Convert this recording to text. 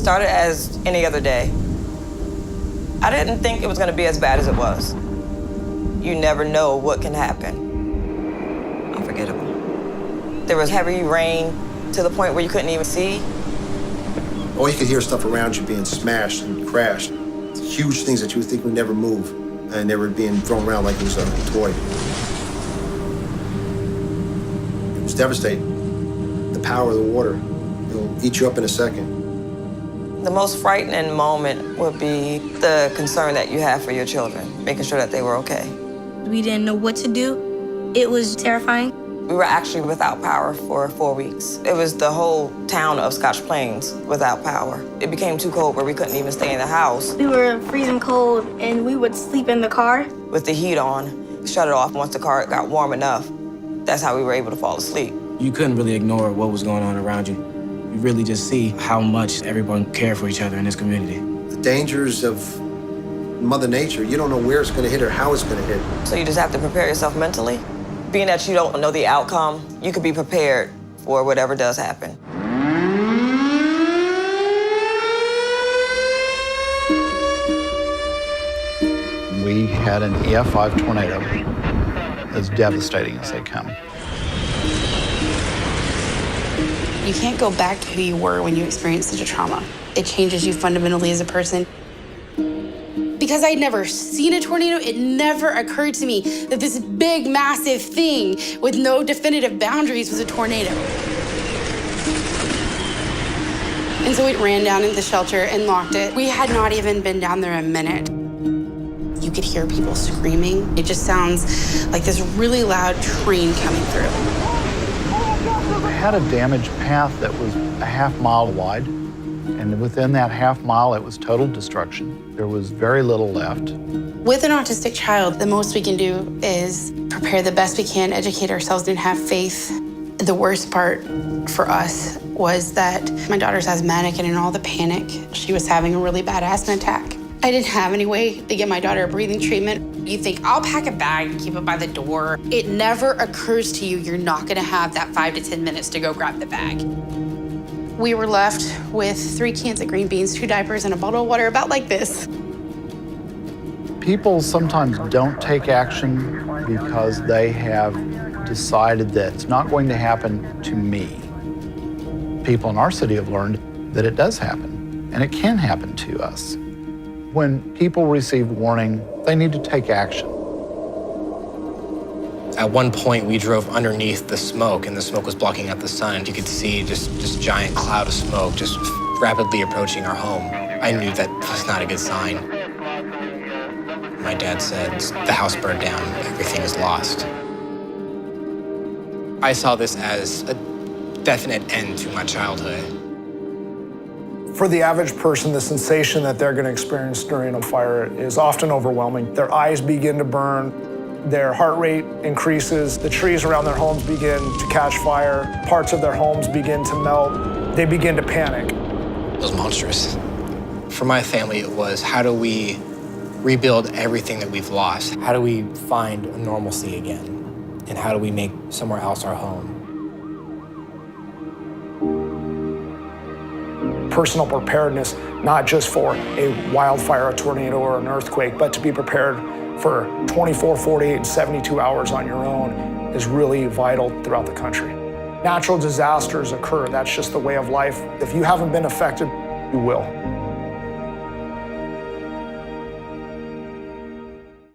Started as any other day. I didn't think it was gonna be as bad as it was. You never know what can happen. Unforgettable. There was heavy rain to the point where you couldn't even see. All you could hear stuff around you being smashed and crashed. Huge things that you would think would never move, and they were being thrown around like it was a toy. It was devastating. The power of the water, it'll eat you up in a second. The most frightening moment would be the concern that you have for your children, making sure that they were okay. We didn't know what to do. It was terrifying. We were actually without power for 4 weeks. It was the whole town of Scotch Plains without power. It became too cold where we couldn't even stay in the house. We were freezing cold, and we would sleep in the car. With the heat on, shut it off once the car got warm enough. That's how we were able to fall asleep. You couldn't really ignore what was going on around you. You really just see how much everyone cared for each other in this community. The dangers of Mother Nature, you don't know where it's gonna hit or how it's gonna hit. So you just have to prepare yourself mentally. Being that you don't know the outcome, you could be prepared for whatever does happen. We had an EF5 tornado, as devastating as they come. You can't go back to who you were when you experienced such a trauma. It changes you fundamentally as a person. Because I'd never seen a tornado, it never occurred to me that this big, massive thing with no definitive boundaries was a tornado. And so we ran down into the shelter and locked it. We had not even been down there a minute. You could hear people screaming. It just sounds like this really loud train coming through. We had a damaged path that was a half-mile wide, and within that half-mile, it was total destruction. There was very little left. With an autistic child, the most we can do is prepare the best we can, educate ourselves, and have faith. The worst part for us was that my daughter's asthmatic, and in all the panic, she was having a really bad asthma attack. I didn't have any way to get my daughter a breathing treatment. You think, I'll pack a bag and keep it by the door. It never occurs to you you're not gonna have that 5 to 10 minutes to go grab the bag. We were left with 3 cans of green beans, 2 diapers, and a bottle of water about like this. People sometimes don't take action because they have decided that it's not going to happen to me. People in our city have learned that it does happen, and it can happen to us. When people receive warning, they need to take action. At one point, we drove underneath the smoke, and the smoke was blocking out the sun. You could see just this giant cloud of smoke just rapidly approaching our home. I knew that was not a good sign. My dad said, the house burned down, everything is lost. I saw this as a definite end to my childhood. For the average person, the sensation that they're going to experience during a fire is often overwhelming. Their eyes begin to burn, their heart rate increases, the trees around their homes begin to catch fire, parts of their homes begin to melt, they begin to panic. It was monstrous. For my family, it was, how do we rebuild everything that we've lost? How do we find a normalcy again? And how do we make somewhere else our home? Personal preparedness, not just for a wildfire, a tornado, or an earthquake, but to be prepared for 24, 48, and 72 hours on your own is really vital throughout the country. Natural disasters occur. That's just the way of life. If you haven't been affected, you will.